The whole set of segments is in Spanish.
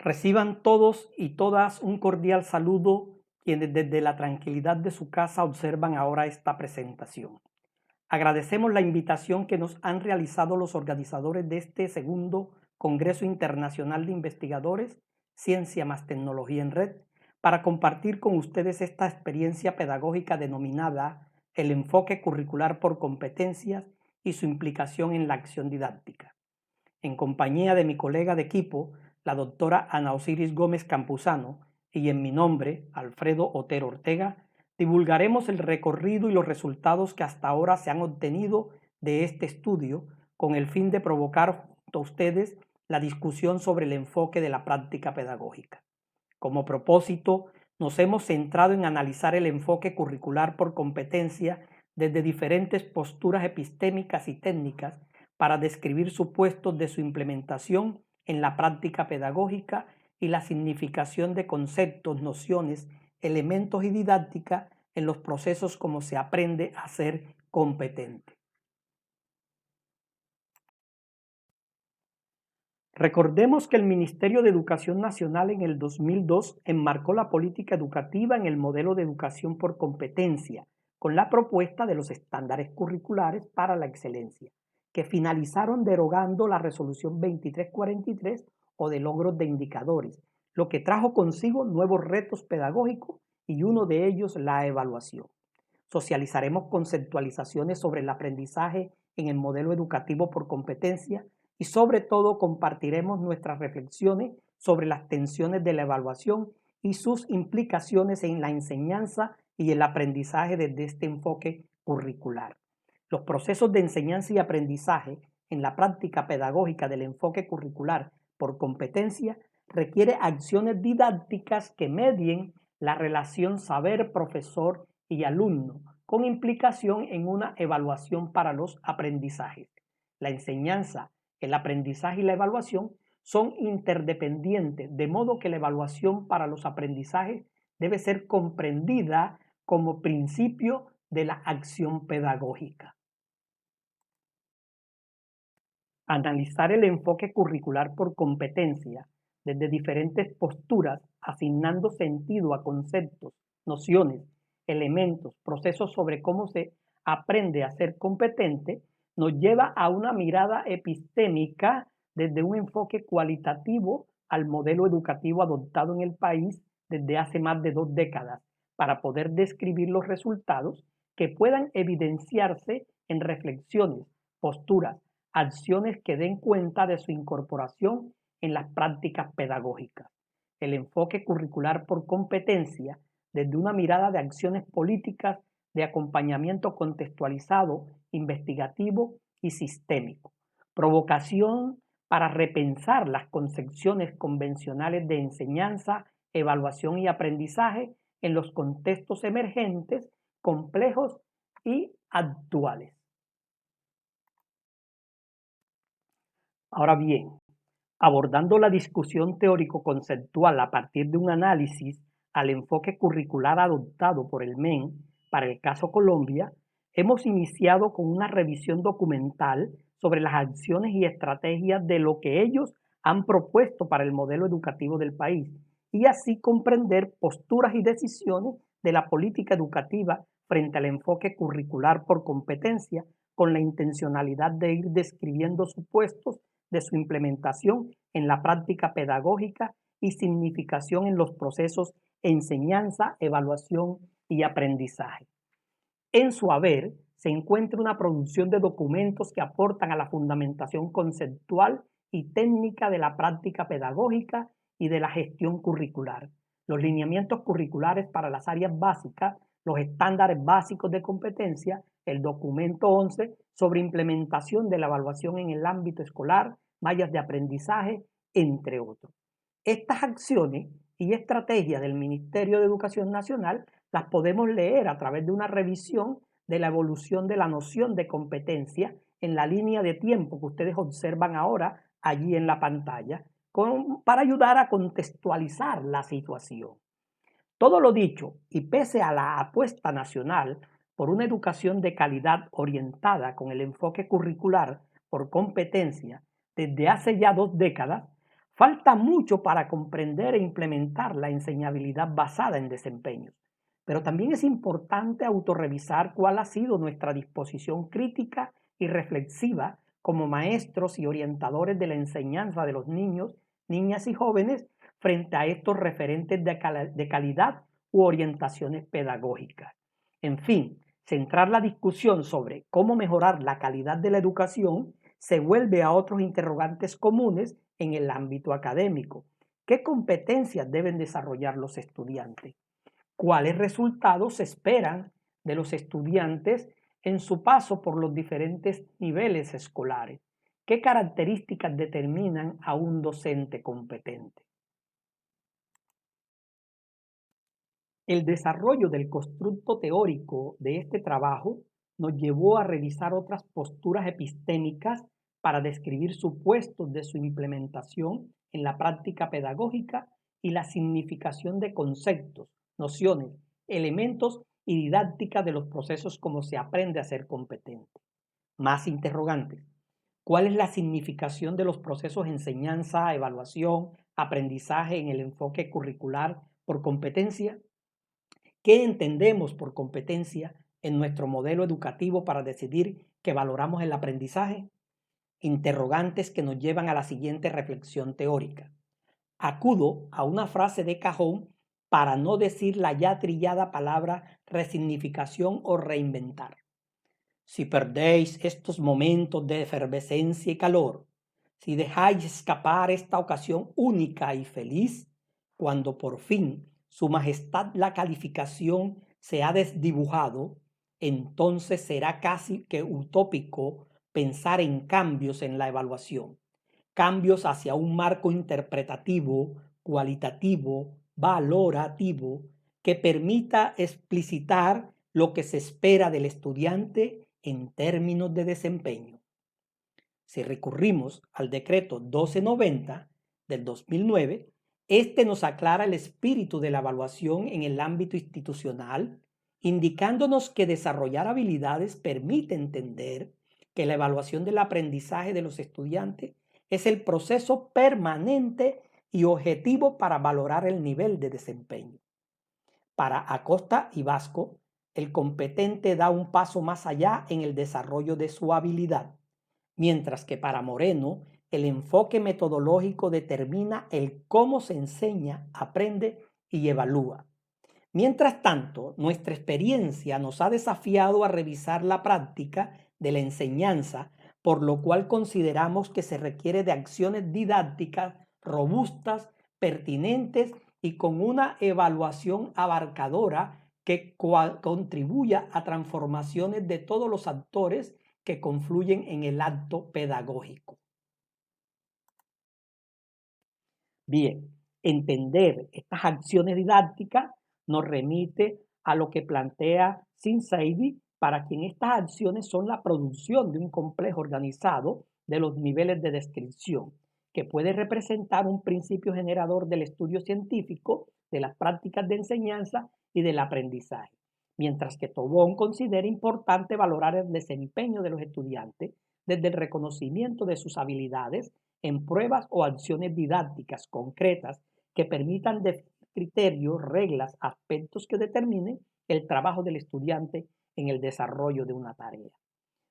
Reciban todos y todas un cordial saludo quienes desde la tranquilidad de su casa observan ahora esta presentación. Agradecemos la invitación que nos han realizado los organizadores de este segundo Congreso Internacional de Investigadores, Ciencia más Tecnología en Red, para compartir con ustedes esta experiencia pedagógica denominada el enfoque curricular por competencias y su implicación en la acción didáctica. En compañía de mi colega de equipo, la doctora Ana Osiris Gómez Campuzano, y en mi nombre, Alfredo Otero Ortega, divulgaremos el recorrido y los resultados que hasta ahora se han obtenido de este estudio con el fin de provocar junto a ustedes la discusión sobre el enfoque de la práctica pedagógica. Como propósito, nos hemos centrado en analizar el enfoque curricular por competencia desde diferentes posturas epistémicas y técnicas para describir supuestos de su implementación en la práctica pedagógica y la significación de conceptos, nociones, elementos y didáctica en los procesos como se aprende a ser competente. Recordemos que el Ministerio de Educación Nacional en el 2002 enmarcó la política educativa en el modelo de educación por competencia, con la propuesta de los estándares curriculares para la excelencia, que finalizaron derogando la resolución 2343 o de logros de indicadores, lo que trajo consigo nuevos retos pedagógicos y uno de ellos la evaluación. Socializaremos conceptualizaciones sobre el aprendizaje en el modelo educativo por competencia y sobre todo compartiremos nuestras reflexiones sobre las tensiones de la evaluación y sus implicaciones en la enseñanza y el aprendizaje desde este enfoque curricular. Los procesos de enseñanza y aprendizaje en la práctica pedagógica del enfoque curricular por competencia requiere acciones didácticas que medien la relación saber-profesor y alumno, con implicación en una evaluación para los aprendizajes. La enseñanza, el aprendizaje y la evaluación son interdependientes, de modo que la evaluación para los aprendizajes debe ser comprendida como principio de la acción pedagógica. Analizar el enfoque curricular por competencia desde diferentes posturas, asignando sentido a conceptos, nociones, elementos, procesos sobre cómo se aprende a ser competente, nos lleva a una mirada epistémica desde un enfoque cualitativo al modelo educativo adoptado en el país desde hace más de 2 décadas, para poder describir los resultados que puedan evidenciarse en reflexiones, posturas, acciones que den cuenta de su incorporación en las prácticas pedagógicas. El enfoque curricular por competencia, desde una mirada de acciones políticas de acompañamiento contextualizado, investigativo y sistémico. Provocación para repensar las concepciones convencionales de enseñanza, evaluación y aprendizaje en los contextos emergentes, complejos y actuales. Ahora bien, abordando la discusión teórico-conceptual a partir de un análisis al enfoque curricular adoptado por el MEN para el caso Colombia, hemos iniciado con una revisión documental sobre las acciones y estrategias de lo que ellos han propuesto para el modelo educativo del país y así comprender posturas y decisiones de la política educativa frente al enfoque curricular por competencia con la intencionalidad de ir describiendo supuestos de su implementación en la práctica pedagógica y significación en los procesos enseñanza, evaluación y aprendizaje. En su haber se encuentra una producción de documentos que aportan a la fundamentación conceptual y técnica de la práctica pedagógica y de la gestión curricular, los lineamientos curriculares para las áreas básicas, los estándares básicos de competencia, el documento 11 sobre implementación de la evaluación en el ámbito escolar, mallas de aprendizaje, entre otros. Estas acciones y estrategias del Ministerio de Educación Nacional las podemos leer a través de una revisión de la evolución de la noción de competencia en la línea de tiempo que ustedes observan ahora allí en la pantalla, para ayudar a contextualizar la situación. Todo lo dicho, y pese a la apuesta nacional por una educación de calidad orientada con el enfoque curricular por competencia desde hace ya 2 décadas, Falta mucho para comprender e implementar la enseñabilidad basada en desempeños, pero también es importante autorrevisar cuál ha sido nuestra disposición crítica y reflexiva como maestros y orientadores de la enseñanza de los niños, niñas y jóvenes frente a estos referentes de calidad u orientaciones pedagógicas. En fin, centrar la discusión sobre cómo mejorar la calidad de la educación se vuelve a otros interrogantes comunes en el ámbito académico. ¿Qué competencias deben desarrollar los estudiantes? ¿Cuáles resultados se esperan de los estudiantes en su paso por los diferentes niveles escolares? ¿Qué características determinan a un docente competente? El desarrollo del constructo teórico de este trabajo nos llevó a revisar otras posturas epistémicas para describir supuestos de su implementación en la práctica pedagógica y la significación de conceptos, nociones, elementos y didáctica de los procesos como se aprende a ser competente. Más interrogantes. ¿Cuál es la significación de los procesos enseñanza, evaluación, aprendizaje en el enfoque curricular por competencia? ¿Qué entendemos por competencia en nuestro modelo educativo para decidir que valoramos el aprendizaje? Interrogantes que nos llevan a la siguiente reflexión teórica. Acudo a una frase de cajón para no decir la ya trillada palabra resignificación o reinventar. Si perdéis estos momentos de efervescencia y calor, si dejáis escapar esta ocasión única y feliz, cuando por fin su majestad la calificación se ha desdibujado, entonces será casi que utópico pensar en cambios en la evaluación, cambios hacia un marco interpretativo, cualitativo, valorativo, que permita explicitar lo que se espera del estudiante en términos de desempeño. Si recurrimos al decreto 1290 del 2009, este nos aclara el espíritu de la evaluación en el ámbito institucional, indicándonos que desarrollar habilidades permite entender que la evaluación del aprendizaje de los estudiantes es el proceso permanente y objetivo para valorar el nivel de desempeño. Para Acosta y Vasco, el competente da un paso más allá en el desarrollo de su habilidad, mientras que para Moreno, el enfoque metodológico determina el cómo se enseña, aprende y evalúa. Mientras tanto, nuestra experiencia nos ha desafiado a revisar la práctica de la enseñanza, por lo cual consideramos que se requiere de acciones didácticas robustas, pertinentes y con una evaluación abarcadora que contribuya a transformaciones de todos los actores que confluyen en el acto pedagógico. Bien, entender estas acciones didácticas nos remite a lo que plantea Sin-Seidy, para quien estas acciones son la producción de un complejo organizado de los niveles de descripción, que puede representar un principio generador del estudio científico, de las prácticas de enseñanza y del aprendizaje. Mientras que Tobón considera importante valorar el desempeño de los estudiantes desde el reconocimiento de sus habilidades en pruebas o acciones didácticas concretas que permitan definir criterios, reglas, aspectos que determinen el trabajo del estudiante en el desarrollo de una tarea.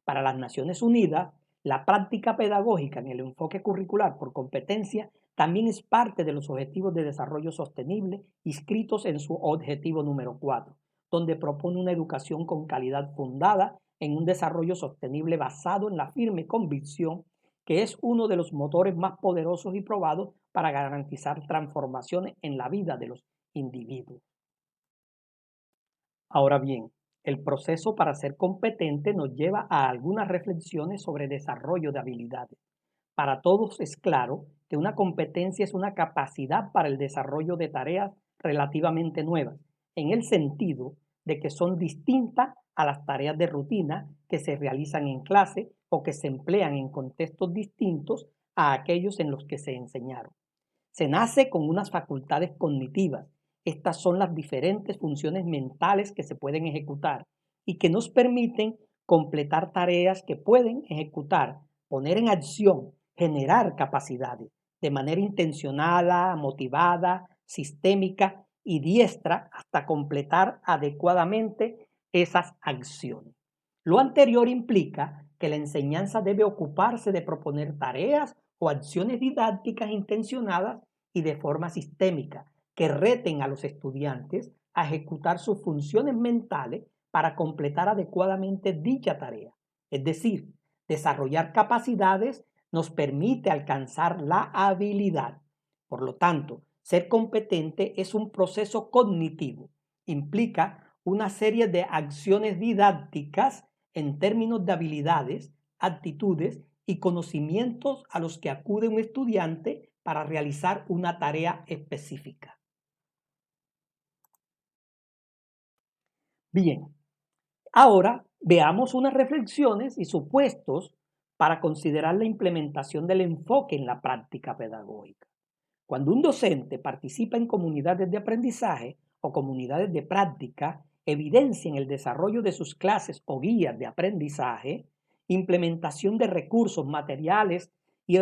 Para las Naciones Unidas, la práctica pedagógica en el enfoque curricular por competencia también es parte de los Objetivos de Desarrollo Sostenible inscritos en su objetivo número 4, donde propone una educación con calidad fundada en un desarrollo sostenible basado en la firme convicción que es uno de los motores más poderosos y probados para garantizar transformaciones en la vida de los individuos. Ahora bien, el proceso para ser competente nos lleva a algunas reflexiones sobre desarrollo de habilidades. Para todos es claro que una competencia es una capacidad para el desarrollo de tareas relativamente nuevas, en el sentido de que son distintas a las tareas de rutina que se realizan en clase o que se emplean en contextos distintos a aquellos en los que se enseñaron. Se nace con unas facultades cognitivas. Estas son las diferentes funciones mentales que se pueden ejecutar y que nos permiten completar tareas que pueden ejecutar, poner en acción, generar capacidades, de manera intencionada, motivada, sistémica y diestra hasta completar adecuadamente esas acciones. Lo anterior implica que la enseñanza debe ocuparse de proponer tareas o acciones didácticas intencionadas y de forma sistémica que reten a los estudiantes a ejecutar sus funciones mentales para completar adecuadamente dicha tarea. Es decir, desarrollar capacidades nos permite alcanzar la habilidad. Por lo tanto, ser competente es un proceso cognitivo. Implica una serie de acciones didácticas en términos de habilidades, actitudes y conocimientos a los que acude un estudiante para realizar una tarea específica. Bien, ahora veamos unas reflexiones y supuestos para considerar la implementación del enfoque en la práctica pedagógica. Cuando un docente participa en comunidades de aprendizaje o comunidades de práctica, evidencia en el desarrollo de sus clases o guías de aprendizaje, implementación de recursos materiales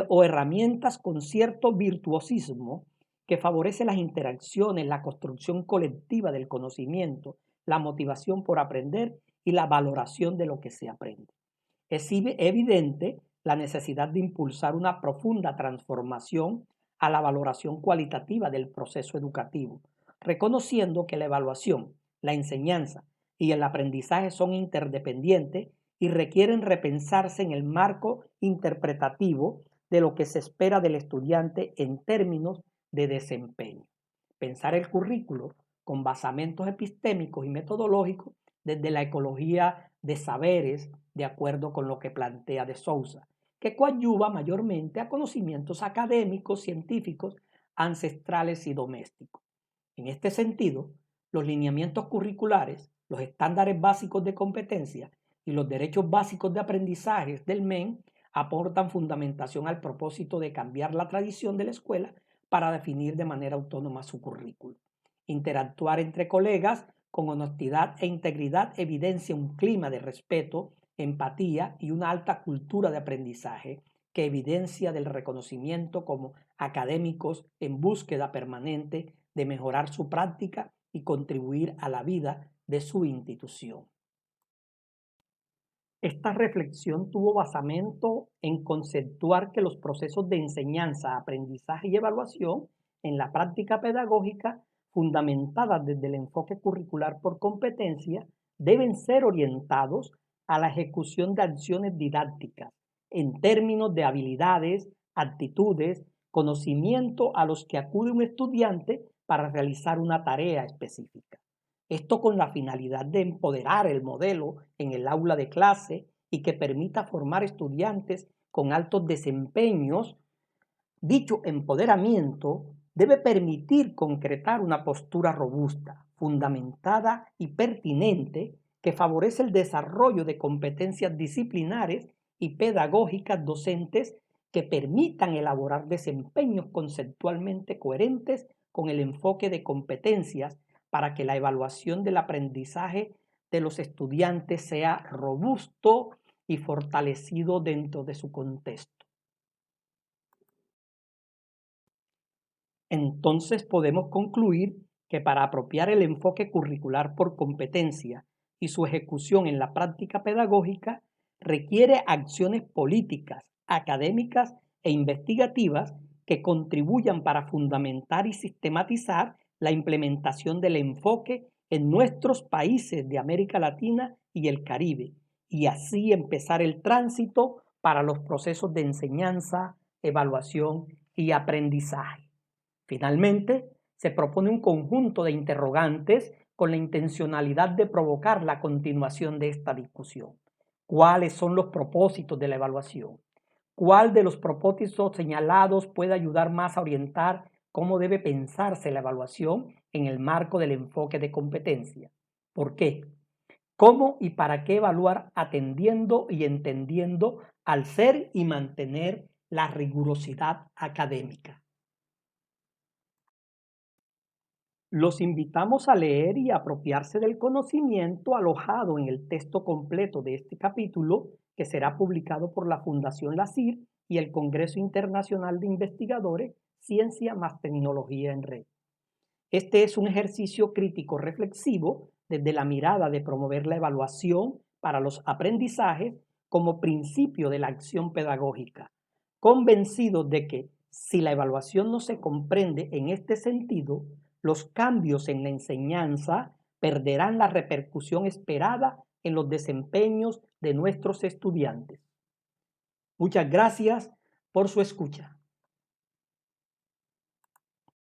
o herramientas con cierto virtuosismo que favorece las interacciones, la construcción colectiva del conocimiento, la motivación por aprender y la valoración de lo que se aprende. Es evidente la necesidad de impulsar una profunda transformación a la valoración cualitativa del proceso educativo, reconociendo que la evaluación, la enseñanza y el aprendizaje son interdependientes y requieren repensarse en el marco interpretativo de lo que se espera del estudiante en términos de desempeño. Pensar el currículo con basamentos epistémicos y metodológicos desde la ecología de saberes, de acuerdo con lo que plantea de Souza, que coadyuva mayormente a conocimientos académicos, científicos, ancestrales y domésticos. En este sentido, los lineamientos curriculares, los estándares básicos de competencia y los derechos básicos de aprendizaje del MEN aportan fundamentación al propósito de cambiar la tradición de la escuela para definir de manera autónoma su currículo. Interactuar entre colegas con honestidad e integridad evidencia un clima de respeto, empatía y una alta cultura de aprendizaje que evidencia del reconocimiento como académicos en búsqueda permanente de mejorar su práctica y contribuir a la vida de su institución. Esta reflexión tuvo basamento en conceptuar que los procesos de enseñanza, aprendizaje y evaluación en la práctica pedagógica, fundamentadas desde el enfoque curricular por competencia, deben ser orientados a la ejecución de acciones didácticas en términos de habilidades, actitudes, conocimiento a los que acude un estudiante para realizar una tarea específica. Esto con la finalidad de empoderar el modelo en el aula de clase y que permita formar estudiantes con altos desempeños. Dicho empoderamiento debe permitir concretar una postura robusta, fundamentada y pertinente que favorece el desarrollo de competencias disciplinares y pedagógicas docentes que permitan elaborar desempeños conceptualmente coherentes con el enfoque de competencias para que la evaluación del aprendizaje de los estudiantes sea robusto y fortalecido dentro de su contexto. Entonces podemos concluir que para apropiar el enfoque curricular por competencia y su ejecución en la práctica pedagógica requiere acciones políticas, académicas e investigativas que contribuyan para fundamentar y sistematizar la implementación del enfoque en nuestros países de América Latina y el Caribe, y así empezar el tránsito para los procesos de enseñanza, evaluación y aprendizaje. Finalmente, se propone un conjunto de interrogantes con la intencionalidad de provocar la continuación de esta discusión. ¿Cuáles son los propósitos de la evaluación? ¿Cuál de los propósitos señalados puede ayudar más a orientar cómo debe pensarse la evaluación en el marco del enfoque de competencia? ¿Por qué? ¿Cómo y para qué evaluar atendiendo y entendiendo al ser y mantener la rigurosidad académica? Los invitamos a leer y apropiarse del conocimiento alojado en el texto completo de este capítulo, que será publicado por la Fundación LACIR y el Congreso Internacional de Investigadores Ciencia más Tecnología en Red. Este es un ejercicio crítico reflexivo desde la mirada de promover la evaluación para los aprendizajes como principio de la acción pedagógica, convencidos de que si la evaluación no se comprende en este sentido, los cambios en la enseñanza perderán la repercusión esperada en los desempeños de nuestros estudiantes. Muchas gracias por su escucha.